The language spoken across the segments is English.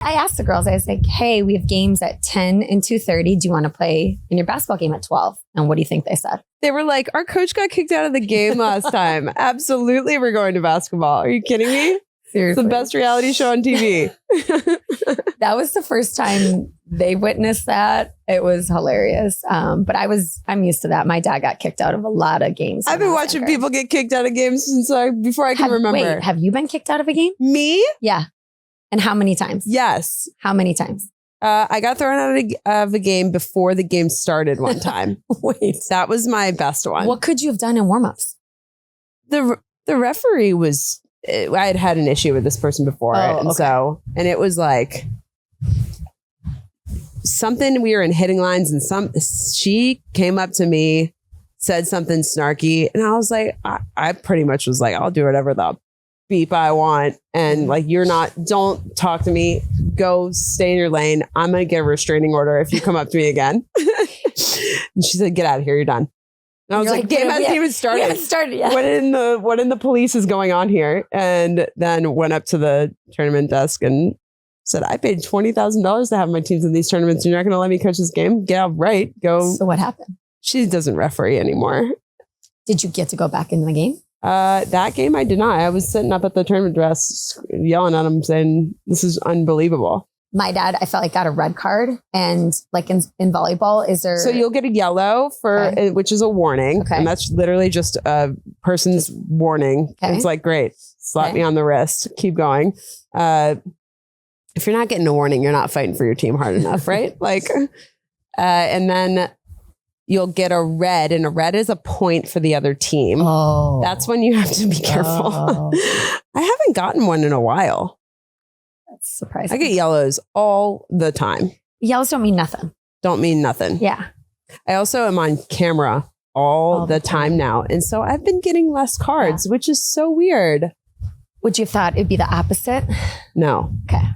I asked the girls, I was like, hey, we have games at 10 and 2:30. Do you want to play in your basketball game at 12? And what do you think they said? They were like, our coach got kicked out of the game last time. Absolutely, we're going to basketball. Are you kidding me? Seriously. It's the best reality show on TV. That was the first time they witnessed that. It was hilarious. But I'm used to that. My dad got kicked out of a lot of games. I've been watching people get kicked out of games since before I can remember. Wait, have you been kicked out of a game? Me? Yeah. And how many times? Yes. How many times? I got thrown out of a game before the game started one time. Wait. That was my best one. What could you have done in warmups? The referee was... I had an issue with this person before. And it was like something, we were in hitting lines and she came up to me, said something snarky. And I was like, I pretty much was like, I'll do whatever the beep I want. And like, don't talk to me. Go stay in your lane. I'm going to get a restraining order if you come up to me again. And she said, get out of here. You're done. And I was like, game hasn't even started. We haven't started yet. What in the police is going on here? And then went up to the tournament desk and said, I paid $20,000 to have my teams in these tournaments. You're not going to let me coach this game? Get out right. Go. So what happened? She doesn't referee anymore. Did you get to go back in the game? That game I did not. I was sitting up at the tournament desk yelling at him saying, this is unbelievable. My dad, I felt like got a red card, and like in volleyball, is there? So you'll get a yellow which is a warning, Okay. and that's literally just a person's warning. Okay. It's like, great, slap me on the wrist, keep going. If you're not getting a warning, you're not fighting for your team hard enough, right? Like, and then you'll get a red, and a red is a point for the other team. Oh, That's when you have to be careful. Oh. I haven't gotten one in a while. That's surprising. I get yellows all the time. Yellows don't mean nothing. Don't mean nothing. Yeah. I also am on camera all the time now. And so I've been getting less cards, which is so weird. Would you have thought it'd be the opposite? No. Okay.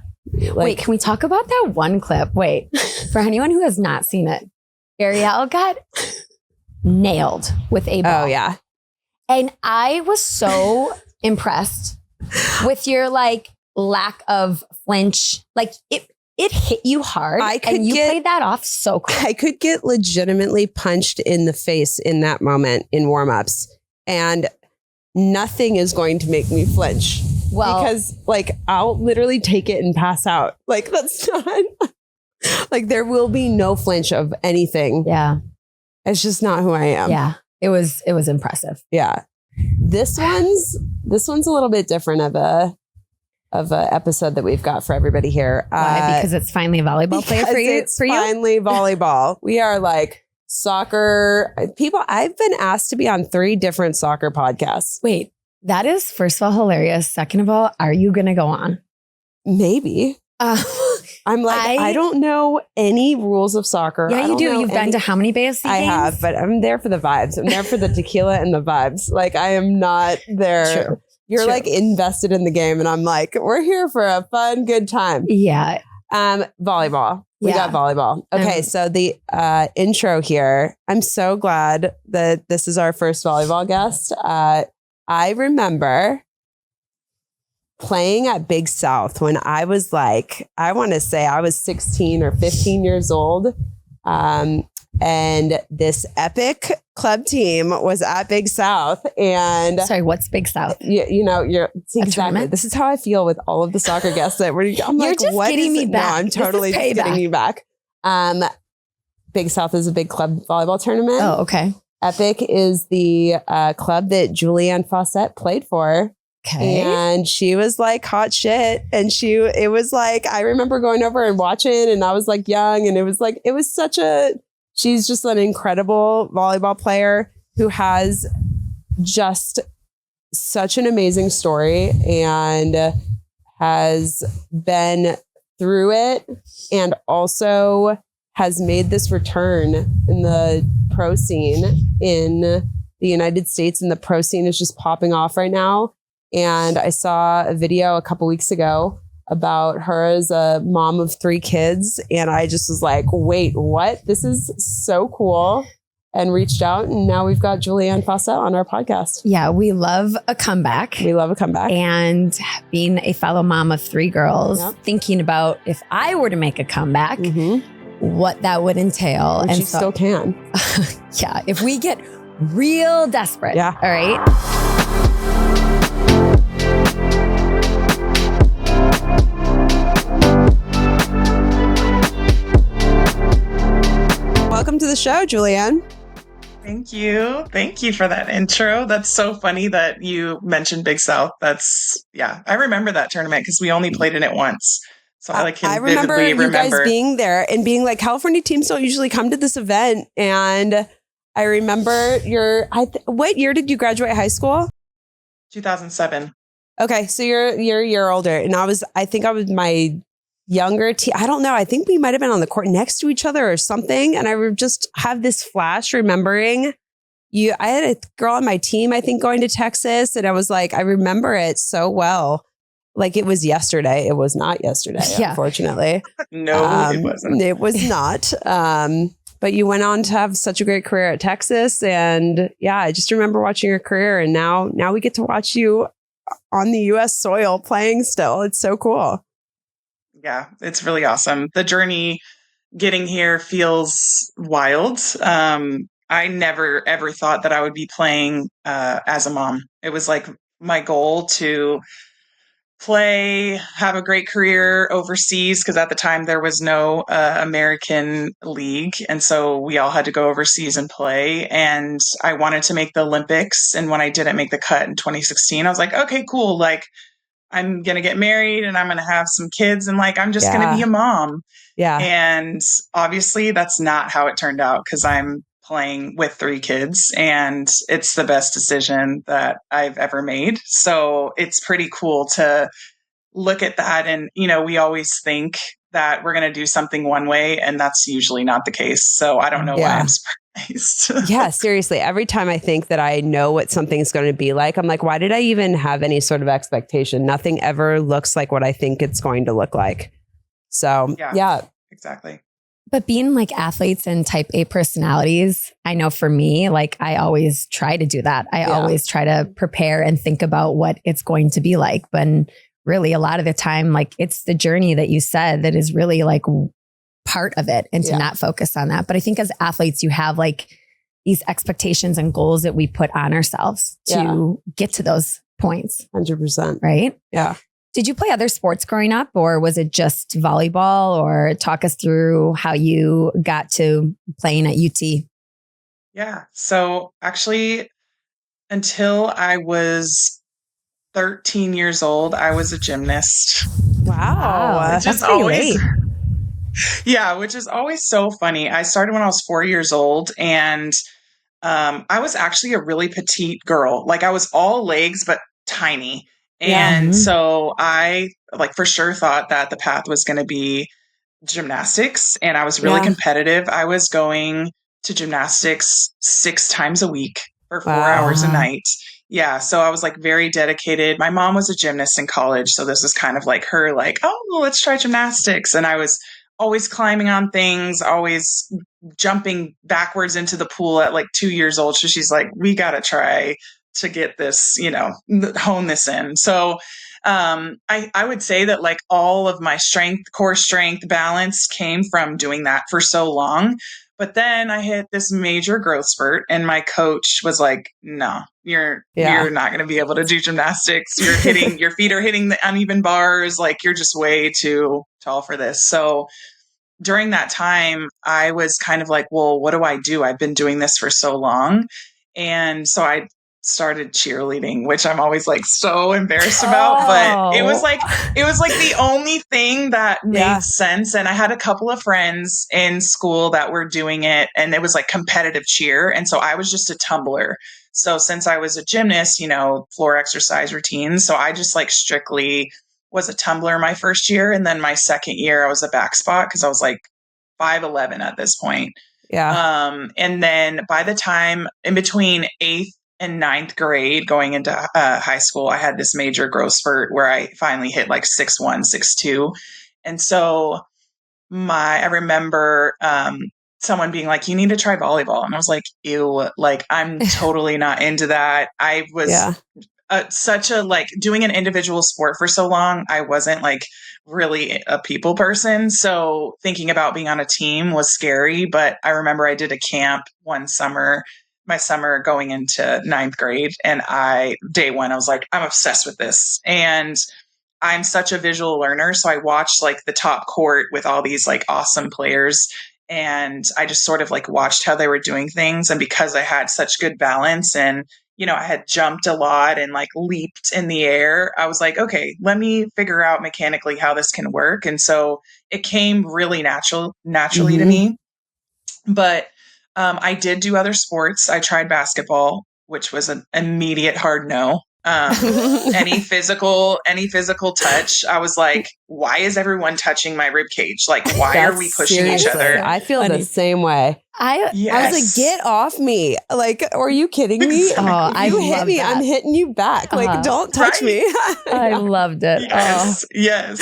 Wait, can we talk about that one clip? Wait, for anyone who has not seen it, Arielle got nailed with a ball. Oh, yeah. And I was so impressed with your like lack of flinch. Like it hit you hard, and you played that off so cool. I could get legitimately punched in the face in that moment in warmups, and nothing is going to make me flinch. Well, because like I'll literally take it and pass out. Like that's not like there will be no flinch of anything. Yeah, it's just not who I am. Yeah, it was impressive. Yeah, this one's a little bit different of a episode that we've got for everybody here. Why? Because it's finally a volleyball player for you. It's finally volleyball. We are like soccer people. I've been asked to be on 3 different soccer podcasts. Wait, that is first of all hilarious. Second of all, are you going to go on? Maybe. I'm like, I don't know any rules of soccer. Yeah, you do. You've been to how many BSC games? I have, but I'm there for the vibes. I'm there for the tequila and the vibes. Like I am not there. True. You're like invested in the game, and I'm like, we're here for a fun, good time. Yeah. Volleyball. We got volleyball. Okay, so the intro here. I'm so glad that this is our first volleyball guest. I remember playing at Big South when I was like, I want to say I was 16 or 15 years old. And this epic club team was at Big South. And sorry, what's Big South? You're exactly. This is how I feel with all of the soccer guests that I'm like, just what getting is me it? back. No, I'm totally just getting you back. Big South is a big club volleyball tournament. Oh, okay. Epic is the club that Juliann Faucette played for. Okay. And she was like hot shit. And it was like, I remember going over and watching, and I was like young, and it was she's just an incredible volleyball player who has just such an amazing story and has been through it, and also has made this return in the pro scene in the United States. And the pro scene is just popping off right now. And I saw a video a couple weeks ago about her as a mom of 3 kids. And I just was like, wait, what? This is so cool. and reached out. And now we've got Juliann Faucette on our podcast. Yeah, we love a comeback. We love a comeback. And being a fellow mom of 3 girls, thinking about if I were to make a comeback, what that would entail. And she still can. Yeah, if we get real desperate. Yeah. All right. Welcome to the show, Juliann. Thank you. Thank you for that intro. That's so funny that you mentioned Big South. I remember that tournament because we only played in it once. So I remember you guys being there and being like, California teams don't usually come to this event. And I remember what year did you graduate high school? 2007. Okay. So you're a year older. And I think I was my younger team. I don't know. I think we might've been on the court next to each other or something. And I just have this flash remembering I had a girl on my team, I think, going to Texas. And I was like, I remember it so well. Like it was yesterday. It was not yesterday, unfortunately. No, it wasn't. It was not. But you went on to have such a great career at Texas. And yeah, I just remember watching your career. And now we get to watch you on the US soil playing still. It's so cool. Yeah, it's really awesome. The journey getting here feels wild. I never, ever thought that I would be playing as a mom. It was like my goal to play, have a great career overseas, because at the time there was no American league. And so we all had to go overseas and play. And I wanted to make the Olympics. And when I didn't make the cut in 2016, I was like, okay, cool. Like, I'm going to get married and I'm going to have some kids and like, I'm just going to be a mom. Yeah. And obviously that's not how it turned out because I'm playing with 3 kids and it's the best decision that I've ever made. So it's pretty cool to look at that. And, we always think that we're going to do something one way and that's usually not the case. So I don't know why I'm surprised. Yeah, seriously. Every time I think that I know what something's going to be like, I'm like, why did I even have any sort of expectation? Nothing ever looks like what I think it's going to look like. So yeah, exactly. But being like athletes and type A personalities, I know for me, like I always try to do that. I always try to prepare and think about what it's going to be like. But really a lot of the time, like it's the journey that you said that is really like part of it and to not focus on that. But I think as athletes, you have like these expectations and goals that we put on ourselves to get to those points. 100%. Right? Yeah. Did you play other sports growing up or was it just volleyball, or talk us through how you got to playing at UT? Yeah. So actually, until I was 13 years old, I was a gymnast. Wow. Which is always so funny. I started when I was 4 years old and I was actually a really petite girl. Like I was all legs, but tiny. And so I for sure thought that the path was going to be gymnastics. And I was really competitive. I was going to gymnastics 6 times a week for 4 hours a night. Yeah. So I was like very dedicated. My mom was a gymnast in college. So this was kind of like her like, oh, let's try gymnastics. And I was always climbing on things, always jumping backwards into the pool at like 2 years old. So she's like, we got to try to get this, hone this in. So I would say that like all of my core strength, balance came from doing that for so long. But then I hit this major growth spurt and my coach was like, no, you're not going to be able to do gymnastics. Your feet are hitting the uneven bars. Like you're just way too tall for this. So during that time, I was kind of like, well, what do I do? I've been doing this for so long. And so I started cheerleading, which I'm always like so embarrassed about, but it was like the only thing that made sense. And I had a couple of friends in school that were doing it and it was like competitive cheer. And so I was just a tumbler. So since I was a gymnast, floor exercise routines. So I just like strictly was a tumbler my first year. And then my second year I was a back spot because I was like 5'11" at this point. Yeah. And then by the time in between 8th and 9th grade going into high school, I had this major growth spurt where I finally hit like 6'1", 6'2". And so I remember someone being like, you need to try volleyball. And I was like, ew, like, I'm totally not into that. I was such a, like, doing an individual sport for so long. I wasn't like really a people person. So thinking about being on a team was scary. But I remember I did a camp one summer, my summer going into 9th grade. And day one, I was like, I'm obsessed with this. And I'm such a visual learner. So I watched like the top court with all these like awesome players. And I just sort of like watched how they were doing things. And because I had such good balance and, you know, I had jumped a lot and like leaped in the air, I was like, okay, let me figure out mechanically how this can work. And so it came really naturally to me. But I did do other sports. I tried basketball, which was an immediate hard no. Any physical touch, I was like, why is everyone touching my rib cage? Like, why are we pushing each other? I feel the same way. I was like, get off me. Like, are you kidding me? Exactly. You hit me, I'm hitting you back. Like, don't touch me. I loved it. Yes.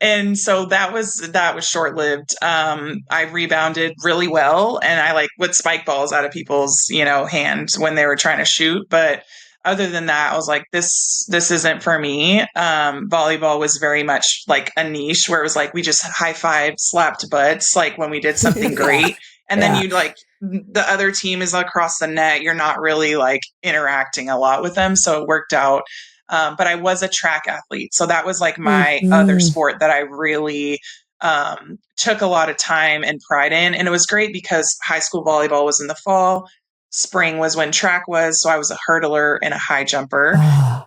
And so that was short-lived. I rebounded really well, and I like would spike balls out of people's, you know, hands when they were trying to shoot. But other than that, I was like, this isn't for me. Volleyball was very much like a niche where it was like, we just high-fived, slapped butts, like when we did something great. And then you'd like, the other team is across the net. You're not really like interacting a lot with them. So it worked out. But I was a track athlete. So that was like my other sport that I really took a lot of time and pride in. And it was great because high school volleyball was in the fall. Spring was when track was. So I was a hurdler and a high jumper.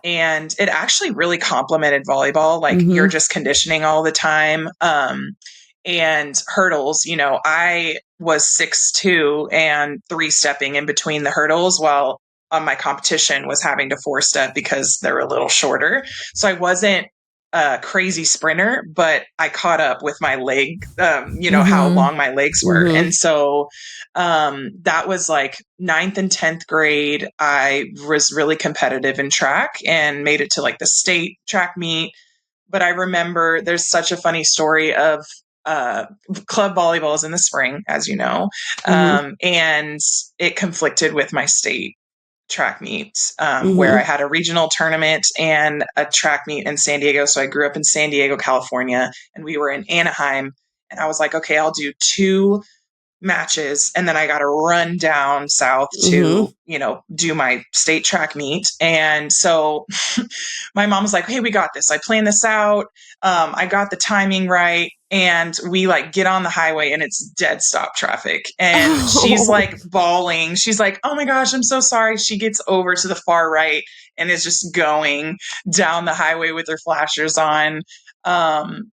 And it actually really complemented volleyball. Like you're just conditioning all the time. And hurdles, you know, I was 6'2" and 3-stepping in between the hurdles while my competition was having to 4-step because they're a little shorter. So I wasn't a crazy sprinter, but I caught up with my leg, you know, how long my legs were. And so that was like 9th and 10th grade. I was really competitive in track and made it to like the state track meet. But I remember there's such a funny story of club volleyball is in the spring, as you know, and it conflicted with my state track meet where I had a regional tournament and a track meet in San Diego. So I grew up in San Diego, California, and we were in Anaheim. And I was like, okay, I'll do 2 matches and then I got to run down south to, you know, do my state track meet. And so my mom was like, hey, we got this. I planned this out. I got the timing right. And we like get on the highway and it's dead stop traffic. And she's like bawling. She's like, oh my gosh, I'm so sorry. She gets over to the far right and is just going down the highway with her flashers on.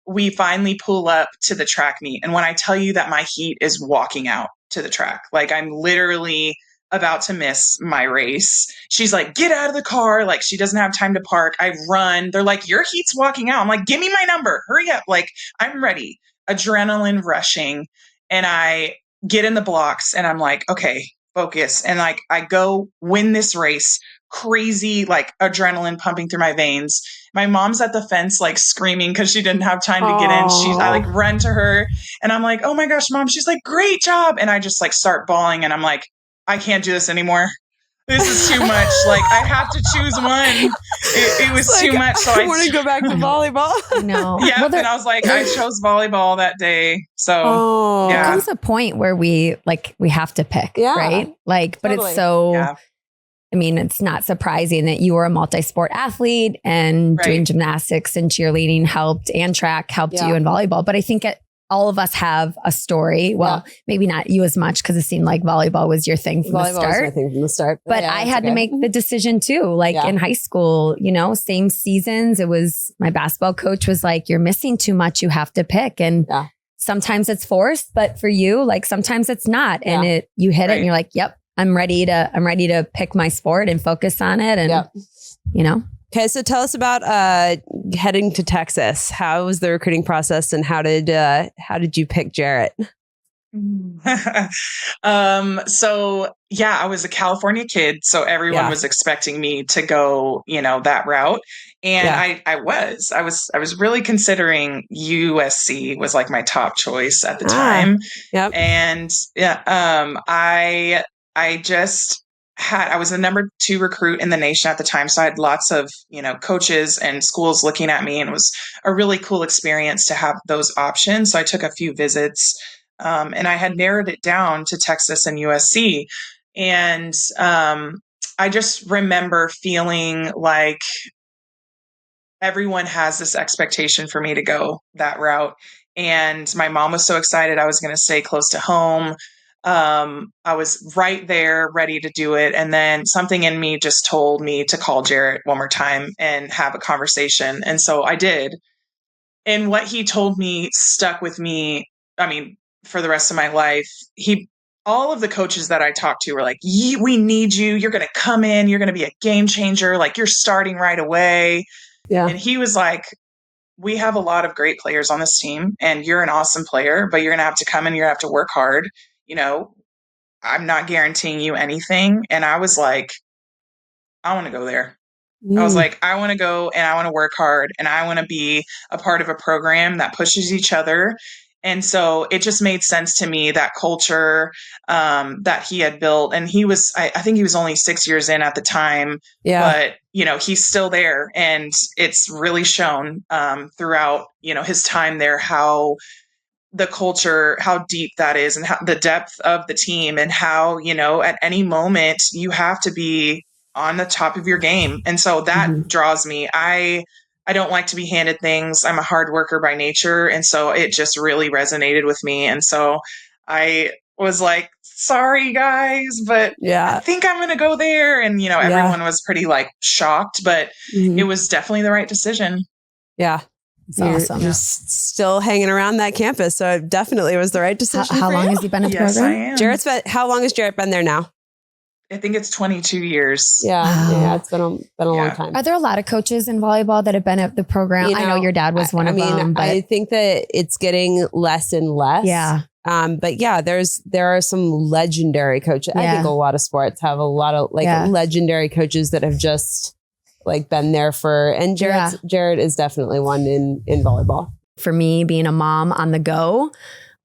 We finally pull up to the track meet. And when I tell you that my heat is walking out to the track, like I'm literally about to miss my race. She's like, get out of the car. Like she doesn't have time to park. I run. They're like, your heat's walking out. I'm like, give me my number. Hurry up. Like I'm ready. Adrenaline rushing. And I get in the blocks and I'm like, okay, focus. And like, I go win this race, crazy, like adrenaline pumping through my veins. My mom's at the fence, like screaming because she didn't have time to get in. I like run to her and I'm like, oh my gosh, Mom. She's like, great job. And I just like start bawling and I'm like, I can't do this anymore. This is too much. Like I have to choose one. It was like, too much. So I want to go back to volleyball. No. Yeah. Well, and I was like, I chose volleyball that day. So there comes a point where we have to pick, right? Like, but it's so, I mean, it's not surprising that you were a multi-sport athlete and doing gymnastics and cheerleading helped and track helped you in volleyball. But I think all of us have a story. Well, maybe not you as much because it seemed like volleyball was your thing from the start. Was my thing from the start. But I had to make the decision too. Like in high school, you know, same seasons. It was my basketball coach was like, you're missing too much. You have to pick. And sometimes it's forced, but for you, like sometimes it's not. And you hit it and you're like, yep, I'm ready to pick my sport and focus on it. And you know. Okay, so tell us about heading to Texas. How was the recruiting process, and how did you pick Jarrett? So yeah, I was a California kid, so everyone was expecting me to go, that route. And I was really considering USC was like my top choice at the time. Yep. And yeah, I was the number 2 recruit in the nation at the time. So I had lots of, coaches and schools looking at me, and it was a really cool experience to have those options. So I took a few visits. And I had narrowed it down to Texas and USC. And I just remember feeling like everyone has this expectation for me to go that route. And my mom was so excited I was going to stay close to home. I was right there ready to do it. And then something in me just told me to call Jarrett one more time and have a conversation. And so I did. And what he told me stuck with me. I mean, for the rest of my life. All of the coaches that I talked to were like, we need you. You're going to come in. You're going to be a game changer. Like, you're starting right away. Yeah. And he was like, we have a lot of great players on this team, and you're an awesome player, but you're going to have to come and you're going to have to work hard. I'm not guaranteeing you anything. And I was like, I want to go there. I was like, I want to go and I want to work hard and I want to be a part of a program that pushes each other. And so it just made sense to me, that culture that he had built. And I think he was only 6 years in at the time, but he's still there. And it's really shown throughout, his time there, how the culture, how deep that is, and how the depth of the team, and how, at any moment you have to be on the top of your game. And so that draws me. I don't like to be handed things. I'm a hard worker by nature. And so it just really resonated with me. And so I was like, sorry guys, but I think I'm going to go there. And, everyone was pretty like shocked, but it was definitely the right decision. Yeah. It's awesome. You're still hanging around that campus. So it definitely was the right decision. How long has he been in the program? How long has Jarrett been there now? I think it's 22 years. Yeah, it's been a long time. Are there a lot of coaches in volleyball that have been at the program? I know your dad was one of them. But I think that it's getting less and less. Yeah. But yeah, there are some legendary coaches. I think a lot of sports have a lot of legendary coaches that have just been there and Jarrett is definitely one in volleyball. For me, being a mom on the go,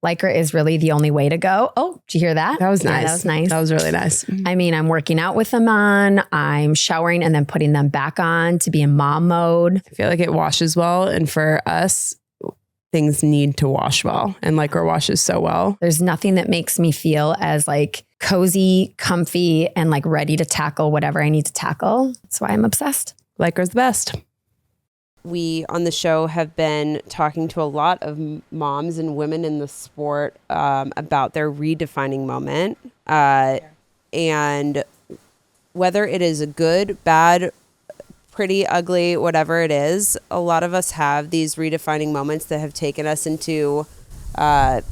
Lycra is really the only way to go. Oh, did you hear that? That was nice. That was nice. That was really nice. I mean, I'm working out with them on, I'm showering and then putting them back on to be in mom mode. I feel like it washes well. And for us, things need to wash well. And Lycra washes so well. There's nothing that makes me feel as cozy, comfy, and ready to tackle whatever I need to tackle. That's why I'm obsessed. Lycra's the best. We on the show have been talking to a lot of moms and women in the sport about their redefining moment. And whether it is a good, bad, pretty, ugly, whatever it is, a lot of us have these redefining moments that have taken us into a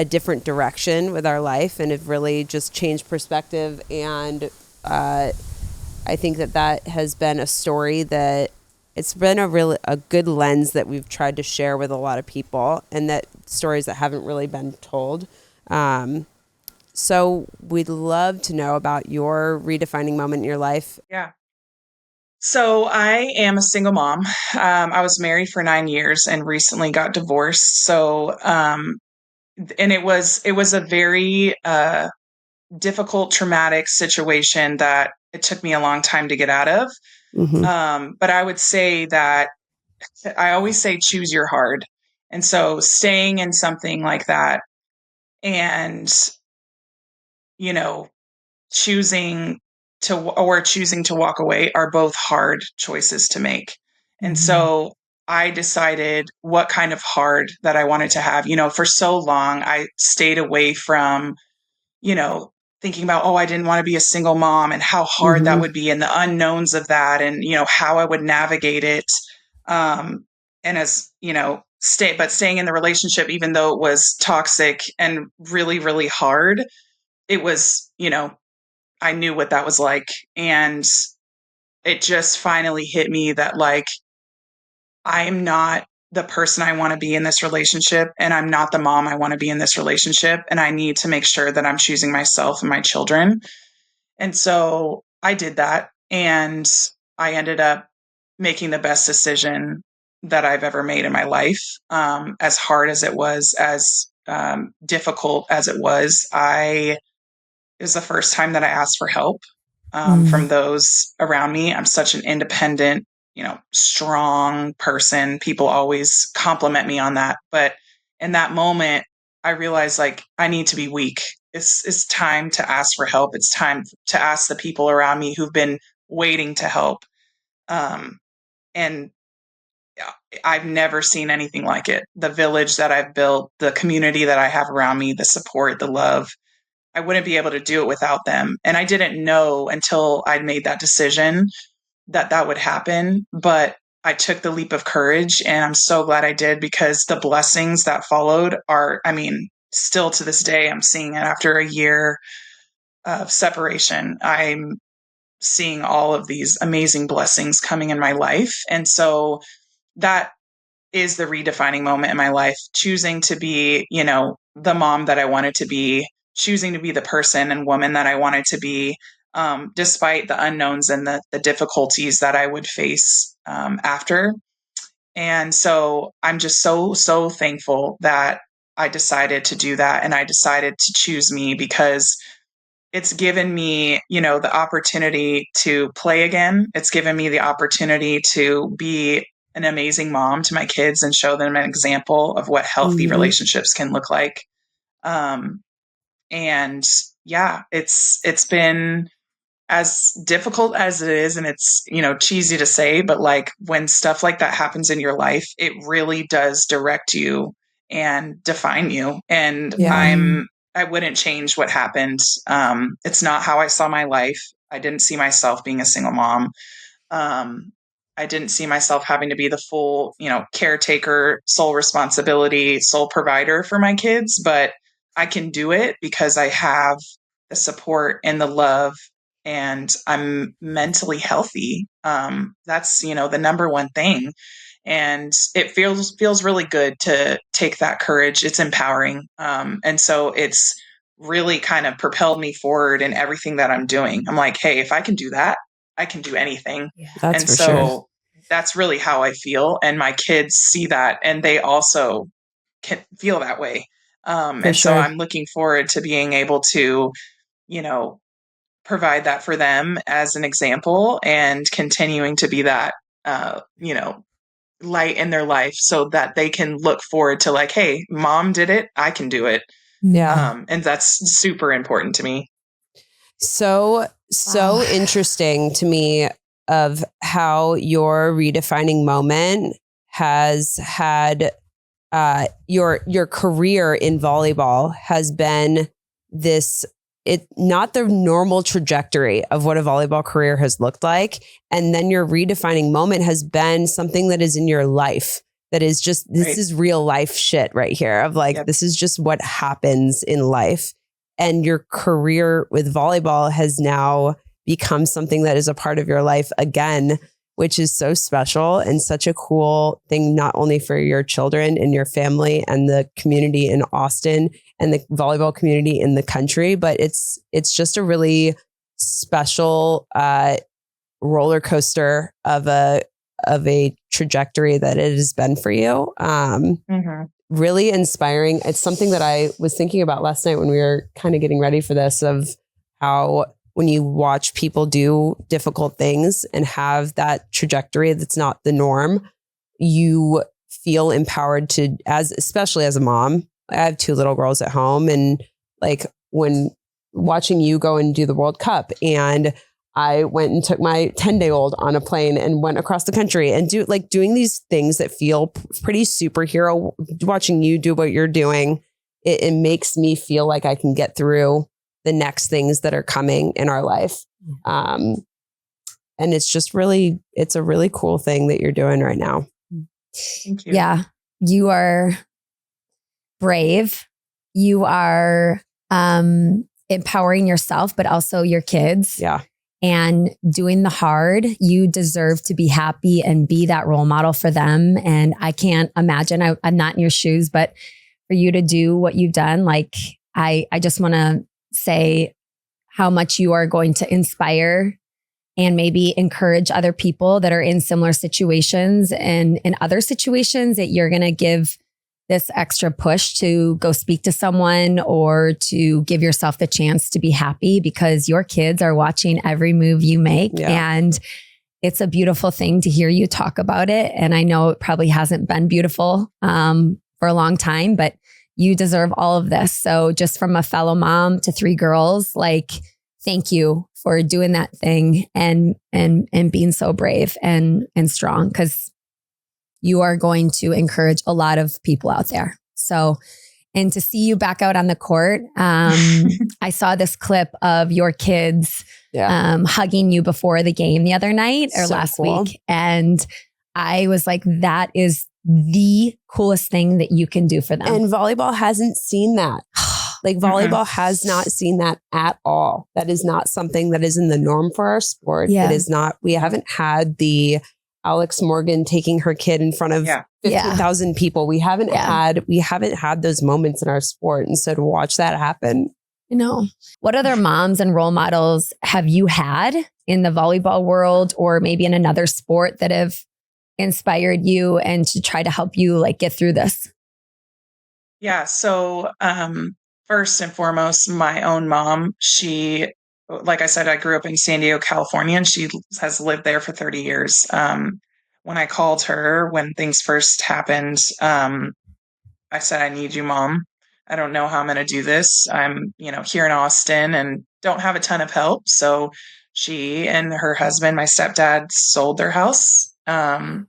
different direction with our life and have really just changed perspective. And I think that has been a story that it's been a good lens that we've tried to share with a lot of people, and that stories that haven't really been told. So we'd love to know about your redefining moment in your life. Yeah. So I am a single mom. I was married for 9 years and recently got divorced. So, and it was a very difficult, traumatic situation that it took me a long time to get out of. But I would say that I always say, choose your hard. And so staying in something like that and, choosing to walk away are both hard choices to make. And so I decided what kind of hard that I wanted to have. For so long, I stayed away from, thinking about, I didn't want to be a single mom and how hard that would be and the unknowns of that and, how I would navigate it. And as, staying in the relationship, even though it was toxic and really, really hard, it was, I knew what that was like. And it just finally hit me that I'm not the person I want to be in this relationship, and I'm not the mom I want to be in this relationship. And I need to make sure that I'm choosing myself and my children. And so I did that. And I ended up making the best decision that I've ever made in my life. As hard as it was, as difficult as it was, it was the first time that I asked for help from those around me. I'm such an independent, strong person. People always compliment me on that. But in that moment, I realized like I need to be weak. It's time to ask for help. It's time to ask the people around me who've been waiting to help. And I've never seen anything like it. The village that I've built, the community that I have around me, the support, the love, I wouldn't be able to do it without them. And I didn't know until I'd made that decision that would happen. But I took the leap of courage, and I'm so glad I did, because the blessings that followed are, still to this day, I'm seeing it after a year of separation. I'm seeing all of these amazing blessings coming in my life. And so that is the redefining moment in my life, choosing to be, the mom that I wanted to be, choosing to be the person and woman that I wanted to be, despite the unknowns and the difficulties that I would face after. And so I'm just so, so thankful that I decided to do that. And I decided to choose me, because it's given me, the opportunity to play again. It's given me the opportunity to be an amazing mom to my kids and show them an example of what healthy relationships can look like. And yeah, it's been as difficult as it is, and it's, cheesy to say, but like when stuff like that happens in your life, it really does direct you and define you. And I wouldn't change what happened. It's not how I saw my life. I didn't see myself being a single mom. I didn't see myself having to be the full, caretaker, sole responsibility, sole provider for my kids, but I can do it because I have the support and the love, and I'm mentally healthy. That's, the number one thing. And it feels really good to take that courage. It's empowering. And so it's really kind of propelled me forward in everything that I'm doing. I'm like, hey, if I can do that, I can do anything. Yeah, that's and for so sure. That's really how I feel. And my kids see that, and they also can feel that way. So I'm looking forward to being able to, you know, provide that for them as an example, and continuing to be that, light in their life, so that they can look forward to like, hey, mom did it, I can do it. Yeah. And that's super important to me. So interesting to me of how your redefining moment has had your career in volleyball has been not the normal trajectory of what a volleyball career has looked like. And then your redefining moment has been something that is in your life. That is just, this is real life shit right here of like, this is just what happens in life. And your career with volleyball has now become something that is a part of your life again, which is so special and such a cool thing, not only for your children and your family and the community in Austin and the volleyball community in the country, but it's just a really special roller coaster of a trajectory that it has been for you. Really inspiring. It's something that I was thinking about last night when we were kind of getting ready for this, of how when you watch people do difficult things and have that trajectory that's not the norm, you feel empowered to, especially as a mom. I have 2 little girls at home, and like when watching you go and do the World Cup, and I went and took my 10-day-old on a plane and went across the country and doing these things that feel pretty superhero. Watching you do what you're doing, it makes me feel like I can get through the next things that are coming in our life. And it's just it's a really cool thing that you're doing right now. Thank you. Yeah. You are brave. You are empowering yourself, but also your kids. Yeah. and doing the hard. You deserve to be happy and be that role model for them. And I can't imagine, I'm not in your shoes, but for you to do what you've done, like, I just want to say how much you are going to inspire and maybe encourage other people that are in similar situations and in other situations, that you're going to give this extra push to go speak to someone or to give yourself the chance to be happy, because your kids are watching every move you make. Yeah. And it's a beautiful thing to hear you talk about it. And I know it probably hasn't been beautiful for a long time, but you deserve all of this. So just from a fellow mom to 3 girls, like, thank you for doing that thing and being so brave and strong, because you are going to encourage a lot of people out there. So, and to see you back out on the court, I saw this clip of your kids hugging you before the game the other night or last week. And I was like, that is the coolest thing that you can do for them. And volleyball hasn't seen that. Like, volleyball has not seen that at all. That is not something that is in the norm for our sport. Yeah. It is not. We haven't had the Alex Morgan taking her kid in front of 15,000 people. We haven't had those moments in our sport. And so to watch that happen. What other moms and role models have you had in the volleyball world, or maybe in another sport, that have inspired you and to try to help you like get through this? Yeah. So, first and foremost, my own mom, she, like I said, I grew up in San Diego, California, and she has lived there for 30 years. When I called her, when things first happened, I said, I need you, Mom. I don't know how I'm going to do this. I'm, here in Austin and don't have a ton of help. So she and her husband, my stepdad, sold their house and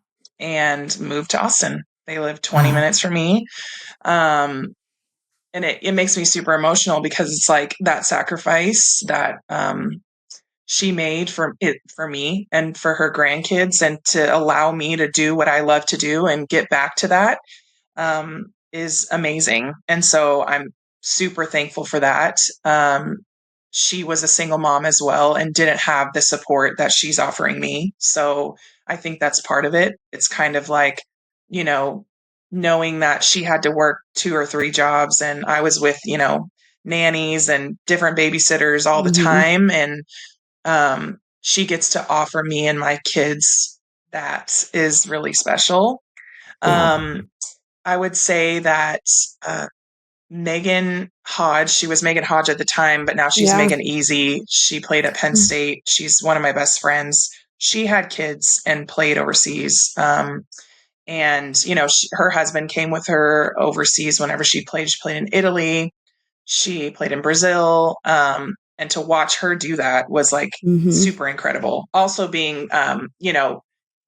moved to Austin. They live 20 minutes from me. And it makes me super emotional, because it's like that sacrifice that she made for me and for her grandkids, and to allow me to do what I love to do and get back to that is amazing. And so I'm super thankful for that. She was a single mom as well and didn't have the support that she's offering me. So I think that's part of it. It's kind of like, knowing that she had to work 2 or 3 jobs, and I was with, nannies and different babysitters all the time. And she gets to offer me and my kids. That is really special. Yeah. I would say that Megan Hodge, she was Megan Hodge at the time, but now she's Megan Easy. She played at Penn State. She's one of my best friends. She had kids and played overseas. And, her husband came with her overseas whenever she played. She played in Italy. She played in Brazil. And to watch her do that was like super incredible. Also being,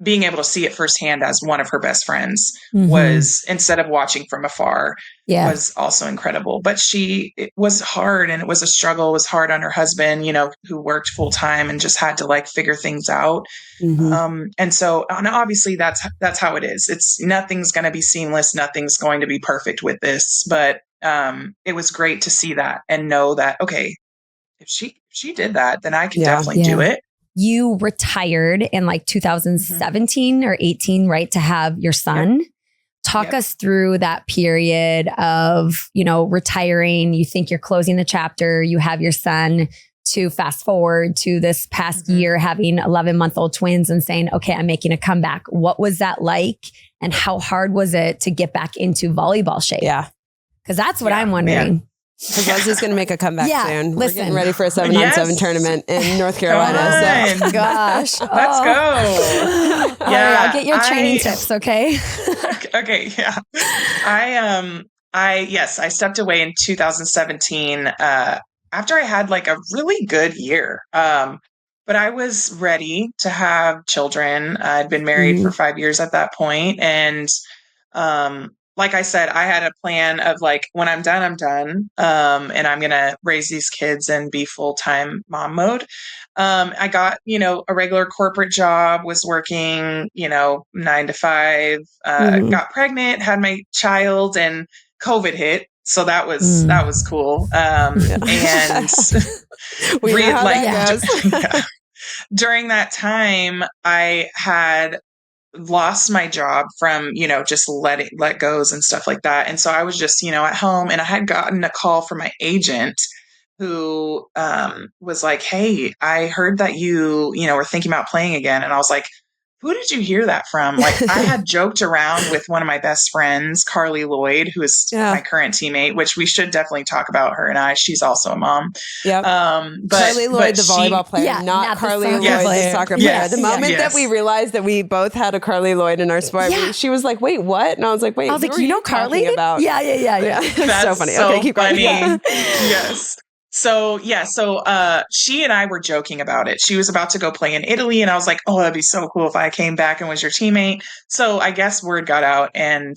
being able to see it firsthand as one of her best friends was, instead of watching from afar, was also incredible. But it was hard, and it was a struggle. It was hard on her husband, who worked full time and just had to like figure things out. And so, and obviously that's how it is. Nothing's going to be seamless. Nothing's going to be perfect with this, but it was great to see that and know that, okay, if she did that, then I can definitely do it. You retired in like 2017 or 18, right? To have your son. Talk us through that period of, retiring. You think you're closing the chapter, you have your son, to fast forward to this past year, having 11-month-old twins and saying, okay, I'm making a comeback. What was that like? And how hard was it to get back into volleyball shape? Yeah. Because that's what I'm wondering. Because Leslie's going to make a comeback soon. We're getting ready for a 7-on-7 tournament in North Carolina. So. Gosh. Let's go. I'll get your training tips, okay? Okay, yeah. I stepped away in 2017 after I had like a really good year. But I was ready to have children. I'd been married for 5 years at that point. And like I said, I had a plan of like, when I'm done, I'm done. And I'm going to raise these kids and be full-time mom mode. I got, a regular corporate job, was working, 9 to 5, got pregnant, had my child, and COVID hit. So that was cool. And we know how that goes. during that time, I had lost my job from, just let goes and stuff like that. And so I was just, at home, and I had gotten a call from my agent who was like, "Hey, I heard that you were thinking about playing again." And I was like, "Who did you hear that from?" Like, I had joked around with one of my best friends, Carly Lloyd, who is my current teammate, which we should definitely talk about her and I. She's also a mom. Yep. Carly Lloyd, the volleyball player, not Carly Lloyd, the soccer player. Yes. The moment that we realized that we both had a Carly Lloyd in our sport, she was like, "Wait, what?" And I was like, "Wait, you know Carly?" About? Yeah. That's so funny. So okay, keep funny. going. Yes. So she and I were joking about it. She was about to go play in Italy, and I was like, "Oh, that'd be so cool if I came back and was your teammate." So I guess word got out, and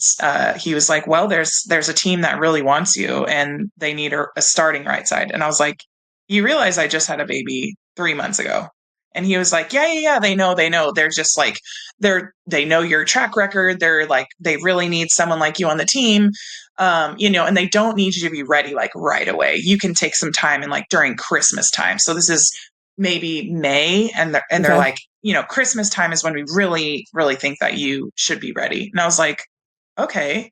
he was like, "Well, there's a team that really wants you, and they need a starting right side." And I was like, "You realize I just had a baby 3 months ago?" And he was like, yeah, they know. They're just like, they know your track record. They're like, they really need someone like you on the team. And they don't need you to be ready like right away. You can take some time and like during Christmas time. So this is maybe May, and they're like, Christmas time is when we really, really think that you should be ready. And I was like, okay.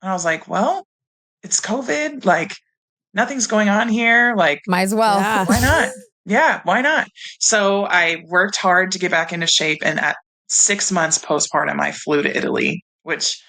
And I was like, well, it's COVID. Like, nothing's going on here. Like, might as well. Yeah. Why not? Yeah, why not? So I worked hard to get back into shape. And at 6 months postpartum, I flew to Italy, which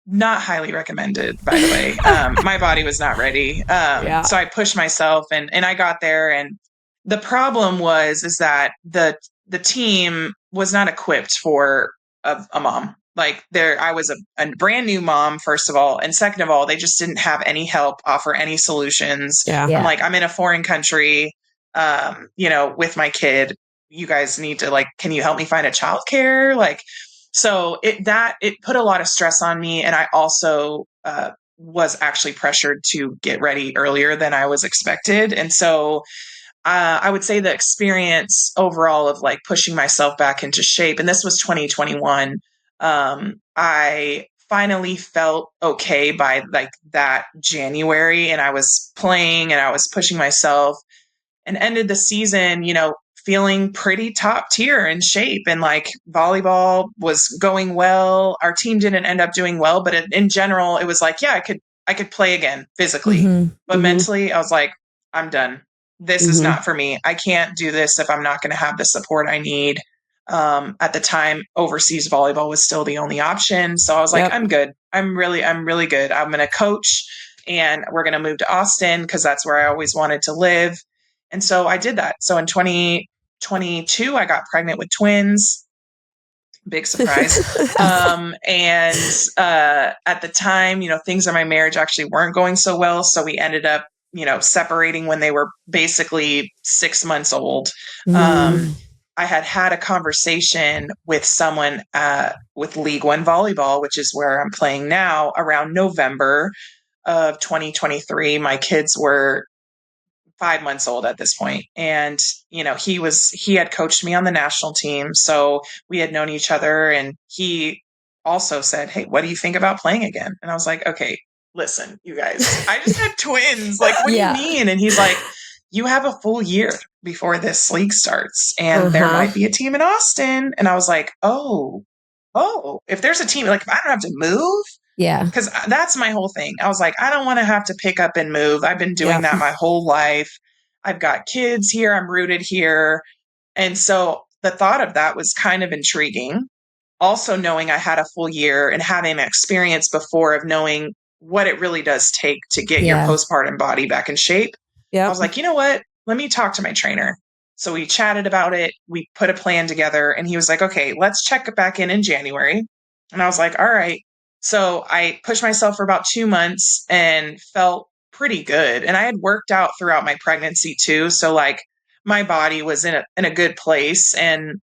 not highly recommended, by the way. My body was not ready. So I pushed myself, and I got there. And the problem is that the team was not equipped for a mom. Like, I was a brand new mom, first of all. And second of all, they just didn't have any help, offer any solutions. I'm like, I'm in a foreign country, with my kid. You guys need to, like, can you help me find a childcare? Like, so it put a lot of stress on me. And I also was actually pressured to get ready earlier than I was expected. And so I would say the experience overall of like pushing myself back into shape, and this was 2021, I finally felt okay by like that January, and I was playing and I was pushing myself, and ended the season, feeling pretty top tier in shape, and like volleyball was going well. Our team didn't end up doing well, but in general, it was like, yeah, I could play again physically, but mentally I was like, I'm done. This is not for me. I can't do this if I'm not going to have the support I need. At the time, overseas volleyball was still the only option. So I was like, I'm good. I'm really good. I'm going to coach, and we're going to move to Austin because that's where I always wanted to live. And so I did that. So in 2022, I got pregnant with twins. Big surprise. And at the time, things in my marriage actually weren't going so well. So we ended up, separating when they were basically 6 months old. I had a conversation with someone with League One Volleyball, which is where I'm playing now, around November of 2023. My kids were 5 months old at this point. And, he had coached me on the national team. So we had known each other, and he also said, "Hey, what do you think about playing again?" And I was like, "Okay, listen, you guys, I just had twins. Like, what do you mean?" And he's like, "You have a full year before this league starts, and there might be a team in Austin." And I was like, oh, if there's a team, like, if I don't have to move. Yeah. Because that's my whole thing. I was like, I don't want to have to pick up and move. I've been doing that my whole life. I've got kids here. I'm rooted here. And so the thought of that was kind of intriguing. Also knowing I had a full year and having an experience before of knowing what it really does take to get your postpartum body back in shape. I was like, you know what? Let me talk to my trainer. So we chatted about it. We put a plan together, and he was like, okay, let's check it back in January. And I was like, all right. So I pushed myself for about 2 months and felt pretty good. And I had worked out throughout my pregnancy too. So like my body was in a good place. And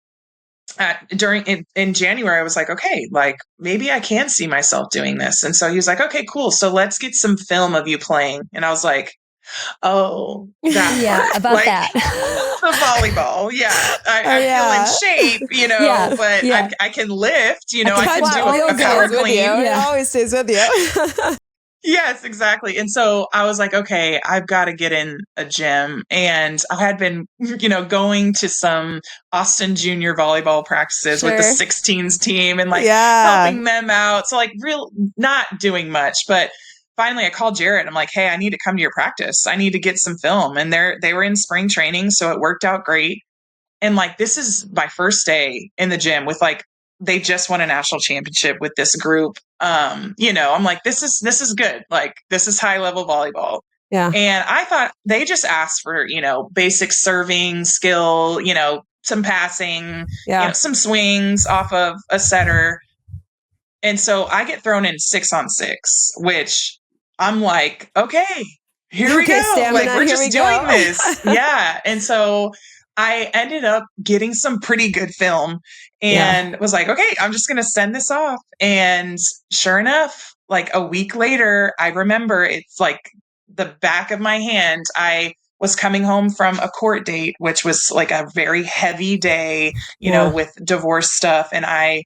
in January, I was like, okay, like maybe I can see myself doing this. And so he was like, okay, cool. So let's get some film of you playing. And I was like, oh, that about like, that. The volleyball. Yeah. I feel in shape, but I can lift, I can do a power clean. It always stays with you. Yes, exactly. And so I was like, okay, I've got to get in a gym. And I had been, going to some Austin junior volleyball practices with the Sure. 16s team and like Yeah. helping them out. So like not doing much, but finally I called Jared. I'm like, hey, I need to come to your practice. I need to get some film. And they were in spring training. So it worked out great. And like, this is my first day in the gym with like, they just won a national championship with this group. I'm like, this is good. Like, this is high level volleyball. Yeah. And I thought they just asked for, basic serving skill, some passing, Yeah. some swings off of a setter. And so I get thrown in 6-on-6, which I'm like, okay, here we go. Stamina, Like, we're here just we doing go. this. Yeah. And so I ended up getting some pretty good film and was like, okay, I'm just going to send this off. And sure enough, like a week later, I remember it's like the back of my hand. I was coming home from a court date, which was like a very heavy day, with divorce stuff. And I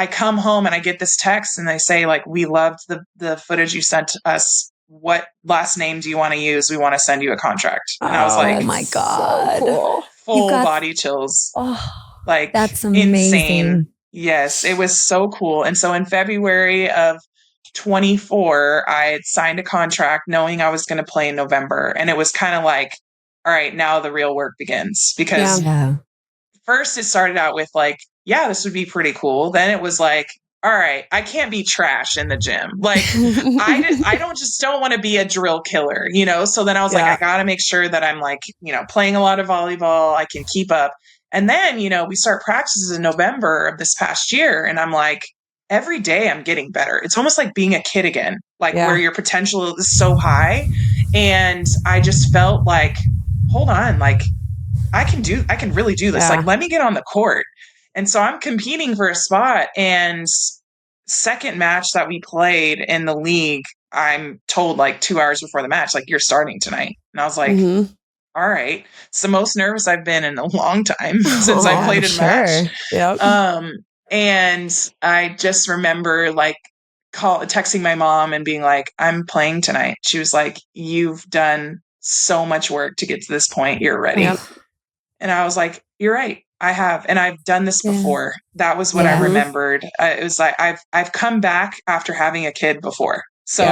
come home and I get this text and they say, like, we loved the footage you sent us. What last name do you want to use? We want to send you a contract. And I was like, oh my God. So cool. Full body chills. Like, that's amazing. Insane. Yes, it was so cool. And so in February of 24, I had signed a contract knowing I was going to play in November. And it was kind of like, all right, now the real work begins. Because first it started out with like, yeah, this would be pretty cool. Then it was like, all right, I can't be trash in the gym. Like I don't want to be a drill killer, So then I was like, I got to make sure that I'm like, playing a lot of volleyball. I can keep up. And then, we start practices in November of this past year. And I'm like, every day I'm getting better. It's almost like being a kid again, like where your potential is so high. And I just felt like, hold on, like, I can really do this. Like, let me get on the court. And so I'm competing for a spot. And second match that we played in the league, I'm told like 2 hours before the match, like, you're starting tonight. And I was like, all right. It's the most nervous I've been in a long time since I played a match. Yep. And I just remember like texting my mom and being like, I'm playing tonight. She was like, you've done so much work to get to this point. You're ready. Yep. And I was like, you're right. I have. And I've done this before. That was what I remembered. It was like, I've come back after having a kid before. So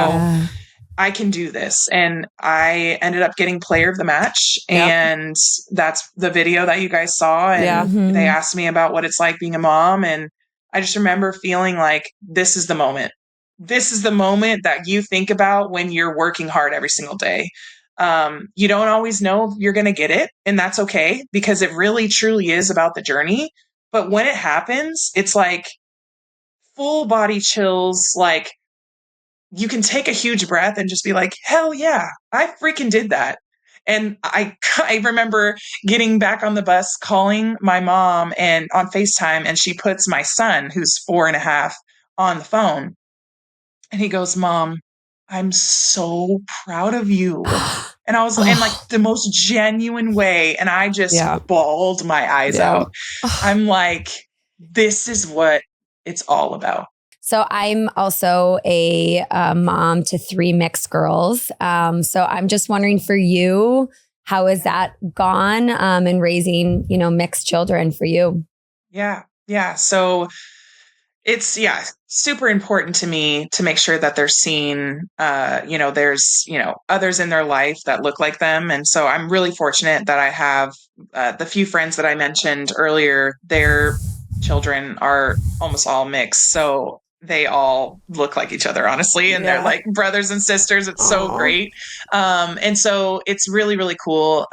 I can do this. And I ended up getting player of the match. And that's the video that you guys saw. And they asked me about what it's like being a mom. And I just remember feeling like, this is the moment. This is the moment that you think about when you're working hard every single day. You don't always know you're going to get it, and that's okay, because it really truly is about the journey. But when it happens, it's like full body chills. Like, you can take a huge breath and just be like, hell yeah, I freaking did that. And I remember getting back on the bus, calling my mom and on FaceTime, and she puts my son, who's 4.5, on the phone. And he goes, Mom, I'm so proud of you. And I was in like the most genuine way. And I just bawled my eyes out. I'm like, this is what it's all about. So I'm also a mom to 3 mixed girls. So I'm just wondering for you, how has that gone in raising, mixed children for you? Yeah. So it's super important to me to make sure that they're seen. There's others in their life that look like them, and so I'm really fortunate that I have the few friends that I mentioned earlier. Their children are almost all mixed, so they all look like each other, honestly, and they're like brothers and sisters. It's so great, and so it's really, really cool.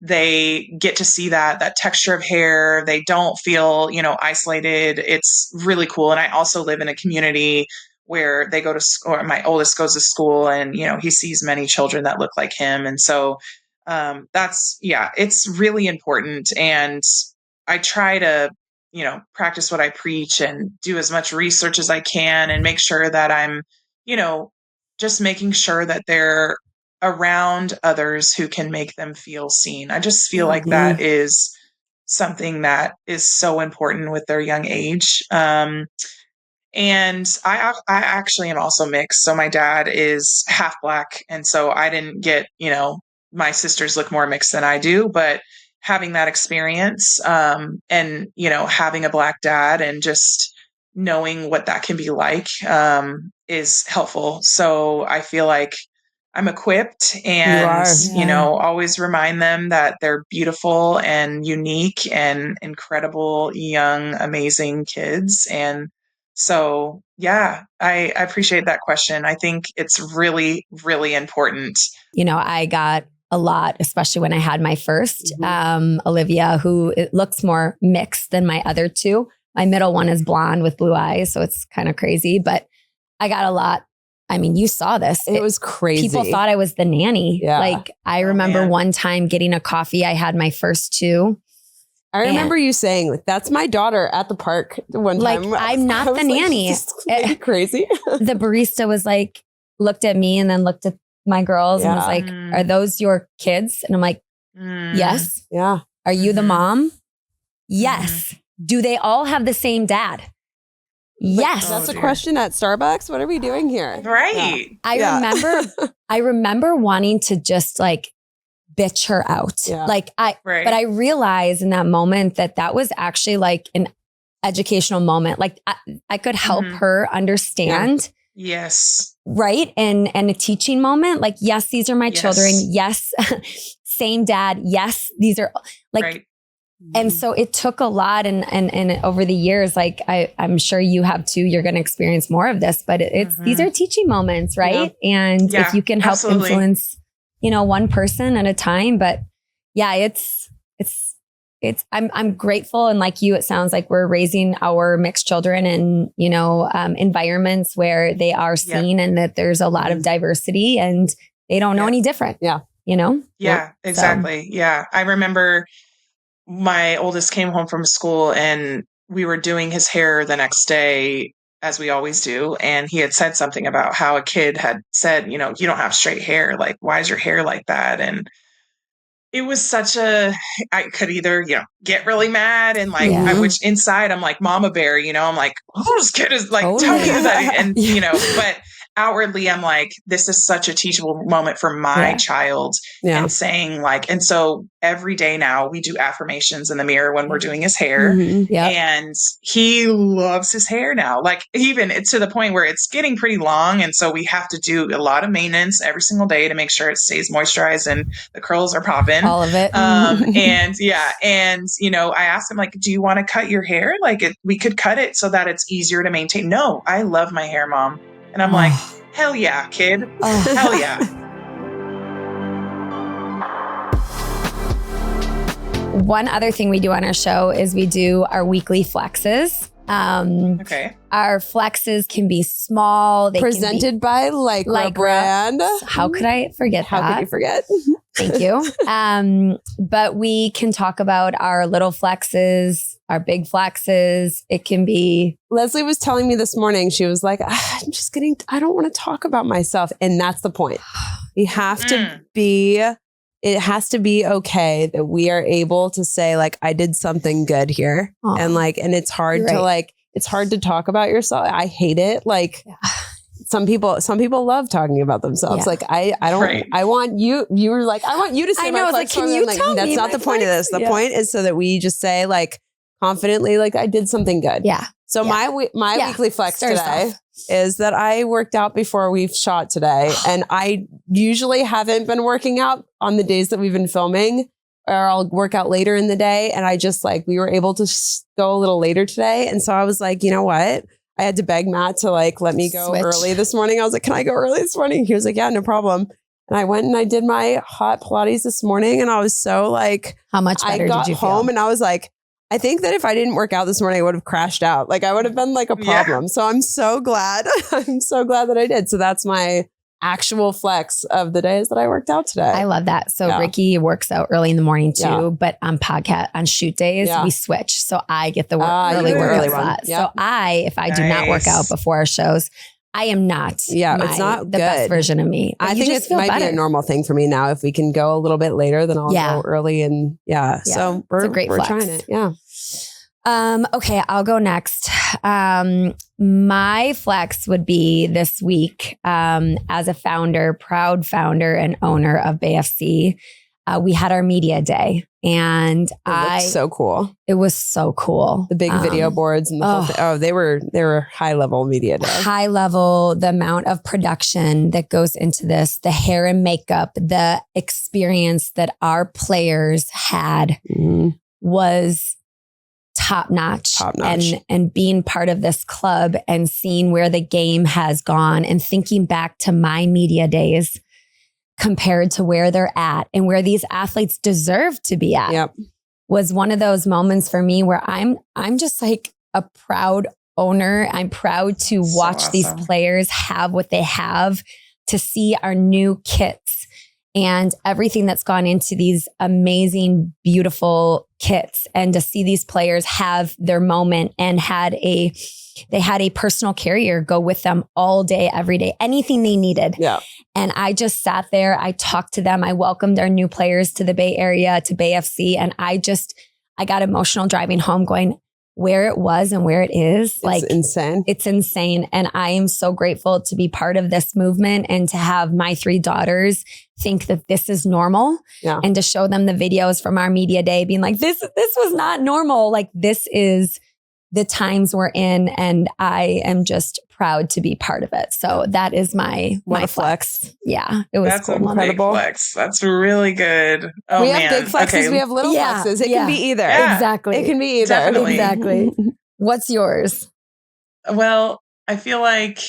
They get to see that texture of hair. They don't feel, isolated. It's really cool. And I also live in a community where they go to school, or my oldest goes to school, and, he sees many children that look like him. And so it's really important. And I try to, practice what I preach and do as much research as I can and make sure that I'm, just making sure that they're around others who can make them feel seen. I just feel like that is something that is so important with their young age. And I actually am also mixed. So my dad is half Black. And so I didn't get, my sisters look more mixed than I do, but having that experience, and, having a Black dad and just knowing what that can be like, is helpful. So I feel like I'm equipped and, always remind them that they're beautiful and unique and incredible, young, amazing kids. And so, yeah, I appreciate that question. I think it's really, really important. I got a lot, especially when I had my first, Olivia, who it looks more mixed than my other two. My middle one is blonde with blue eyes, so it's kind of crazy, but I got a lot. I mean, you saw this. It was crazy. People thought I was the nanny. Yeah. Like I remember one time getting a coffee. I had my first two. I remember you saying, like, that's my daughter at the park one time. Like, I'm not the nanny. Crazy. The barista was like, looked at me and then looked at my girls and was like, are those your kids? And I'm like, yes. Yeah. Are you the mom? Yes. Do they all have the same dad? Yes. That's a question at Starbucks. What are we doing here? Right. Yeah. I remember wanting to just like bitch her out. Yeah. But I realized in that moment that was actually like an educational moment. Like I could help her understand. Yeah. Yes. Right. And a teaching moment. Like, yes, these are my children. Yes. Same dad. Yes. These are like, right. And so it took a lot. And over the years, like I'm sure you have too, you're going to experience more of this, but these are teaching moments. Right. Yeah. And if you can help influence, one person at a time, but yeah, I'm grateful. And like you, it sounds like we're raising our mixed children in, environments where they are seen and that there's a lot of diversity and they don't know any different. Yeah. Yeah, exactly. So. Yeah. I remember my oldest came home from school and we were doing his hair the next day, as we always do. And he had said something about how a kid had said, you don't have straight hair. Like, why is your hair like that? And it was I could either, get really mad and like, which inside I'm like mama bear, I'm like, whose kid is like, tell me that. And, but outwardly I'm like, this is such a teachable moment for my child and saying like, and so every day now we do affirmations in the mirror when we're doing his hair and he loves his hair now. Like even it's to the point where it's getting pretty long. And so we have to do a lot of maintenance every single day to make sure it stays moisturized and the curls are popping. All of it. And I asked him like, do you want to cut your hair? Like we could cut it so that it's easier to maintain. No, I love my hair, Mom. And I'm like, hell yeah, kid. Hell yeah. One other thing we do on our show is we do our weekly flexes. Okay. Our flexes can be small. They presented can be by Lycra brand. How could I forget that? How could you forget? Thank you. But we can talk about our little flexes, our big flexes. It can be. Leslie was telling me this morning, she was like, I don't want to talk about myself. And that's the point. We have to it has to be okay that we are able to say like, I did something good here. And it's hard to it's hard to talk about yourself. I hate it. Like some people love talking about themselves. Yeah. Like I don't, I want you were like, I want you to say I know, my flex. Can you tell that's me not the point of this. The point is so that we just say like confidently, like I did something good. Yeah. So my weekly flex today is that I worked out before we've shot today. And I usually haven't been working out on the days that we've been filming, or I'll work out later in the day. And I just we were able to go a little later today. And so I was like, you know what? I had to beg Matt to let me go early this morning. I was like, can I go early this morning? He was like, yeah, no problem. And I went and I did my hot Pilates this morning. And I was so how much better did you feel? I got home and I was like, I think that if I didn't work out this morning, I would have crashed out. Like I would have been like a problem. Yeah. So I'm so glad. I'm so glad that I did. So that's my actual flex of the days that I worked out today. I love that. So Ricky works out early in the morning too, but on shoot days, we switch. So I get the early workout slot. So if I do not work out before our shows, I am not. Yeah, it's not the best version of me. I think it might be a normal thing for me now. If we can go a little bit later, then I'll go early. And so it's a great flex. Trying it. Yeah. Okay, I'll go next. My flex would be this week, as a proud founder and owner of BFC. We had our media day, and It looked so cool. It was so cool. The big video boards and the whole thing. Oh, they were high level media day. High level, the amount of production that goes into this, the hair and makeup, the experience that our players had was top notch. And being part of this club and seeing where the game has gone and thinking back to my media days compared to where they're at and where these athletes deserve to be at was one of those moments for me where I'm just like a proud owner. I'm proud to watch these players have what they have, to see our new kits and everything that's gone into these amazing, beautiful kits, and to see these players have their moment and they had a personal carrier go with them all day, every day, anything they needed. Yeah. And I just sat there, I talked to them, I welcomed our new players to the Bay Area, to Bay FC. And I got emotional driving home going, where it was and where it is. Like, insane. It's insane. And I am so grateful to be part of this movement and to have my 3 daughters think that this is normal, and to show them the videos from our media day being like, this was not normal. Like, this is the times we're in, and I am just proud to be part of it. So that is my flex. Yeah, it was cool. Incredible. Big flex. That's really good. Oh, we have big flexes. We have little flexes. It can be either. Yeah. Exactly. It can be either. Definitely. Exactly. What's yours? Well, I feel like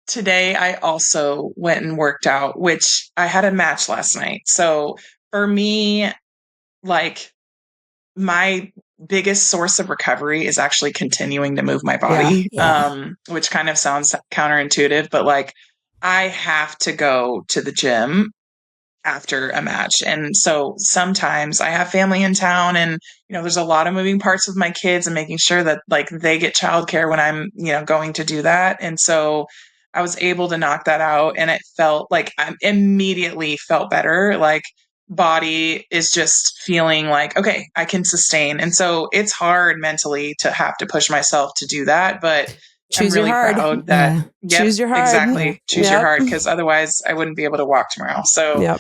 today I also went and worked out, which I had a match last night. So for me, like, my biggest source of recovery is actually continuing to move my body, which kind of sounds counterintuitive, but like, I have to go to the gym after a match. And so sometimes I have family in town, and, there's a lot of moving parts with my kids and making sure that like they get childcare when I'm, going to do that. And so I was able to knock that out, and it felt like I immediately felt better. Like, body is just feeling like, okay, I can sustain. And so it's hard mentally to have to push myself to do that, but choose I'm really your hard. proud that choose your hard. Exactly. Choose your hard, because otherwise I wouldn't be able to walk tomorrow. So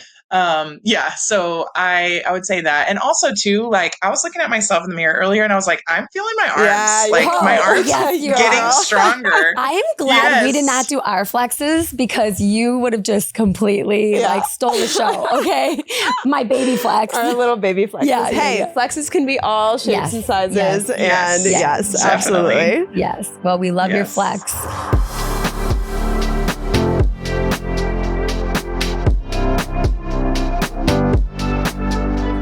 so I would say that. And also too, like, I was looking at myself in the mirror earlier, and I was like, I'm feeling my arms. My arms getting stronger. I am glad we did not do our flexes, because you would have just completely like stole the show. Okay. My baby flex. Our little baby flexes. Yeah, flexes can be all shapes and sizes. Yes, absolutely. Yes. Well, we love your flex.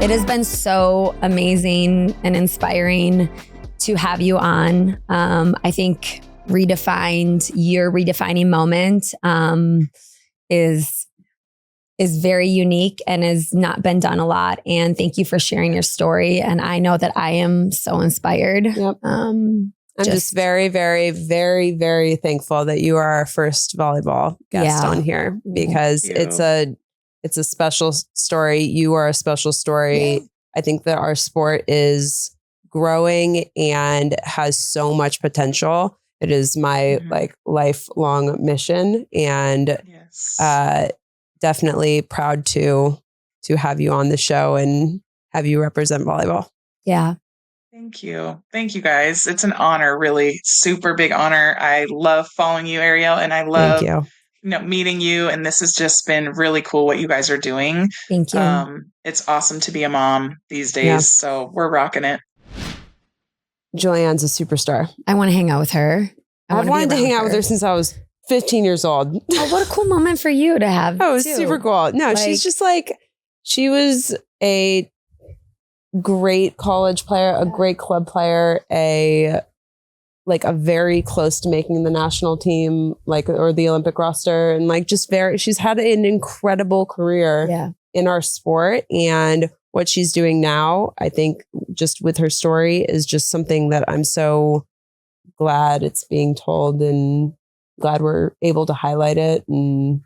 It has been so amazing and inspiring to have you on. I think Redefined, your redefining moment, is very unique and has not been done a lot. And thank you for sharing your story. And I know that I am so inspired. Yep. I'm just very, very, very, very thankful that you are our first volleyball guest on here, because it's a special story. You are a special story. Yeah. I think that our sport is growing and has so much potential. It is my lifelong mission, and definitely proud to have you on the show and have you represent volleyball. Yeah. Thank you. Thank you, guys. It's an honor, really super big honor. I love following you, Arielle, and I love meeting you. And this has just been really cool what you guys are doing. Thank you. It's awesome to be a mom these days. Yeah. So we're rocking it. Juliann's a superstar. I want to hang out with her. I've wanted to hang out with her since I was 15 years old. Oh, what a cool moment for you to have. Oh, it was super cool. No, she's just like, she was a great college player, a great club player, a very close to making the national team, or the Olympic roster. And she's had an incredible career in our sport. And what she's doing now, I think just with her story, is just something that I'm so glad it's being told, and glad we're able to highlight it, and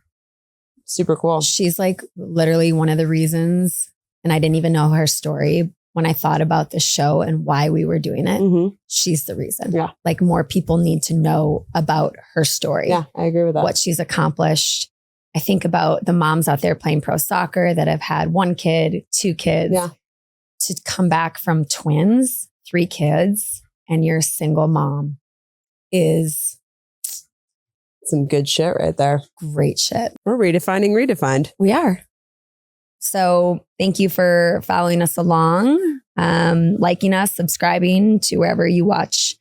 super cool. She's literally one of the reasons, and I didn't even know her story, when I thought about the show and why we were doing it, Mm-hmm. she's the reason. Yeah. Like more people need to know about her story. Yeah, I agree with that. What she's accomplished. I think about the moms out there playing pro soccer that have had 1 kid, 2 kids. Yeah. To come back from twins, 3 kids, and you're a single mom is some good shit right there. great shit. We're redefining redefined. We are. So thank you for following us along, liking us, subscribing to wherever you watch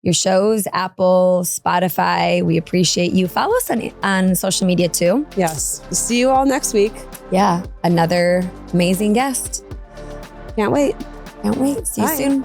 your shows, Apple, Spotify. We appreciate you. Follow us on social media too. Yes. See you all next week. Yeah. Another amazing guest. Can't wait. Can't wait. See you Bye. soon.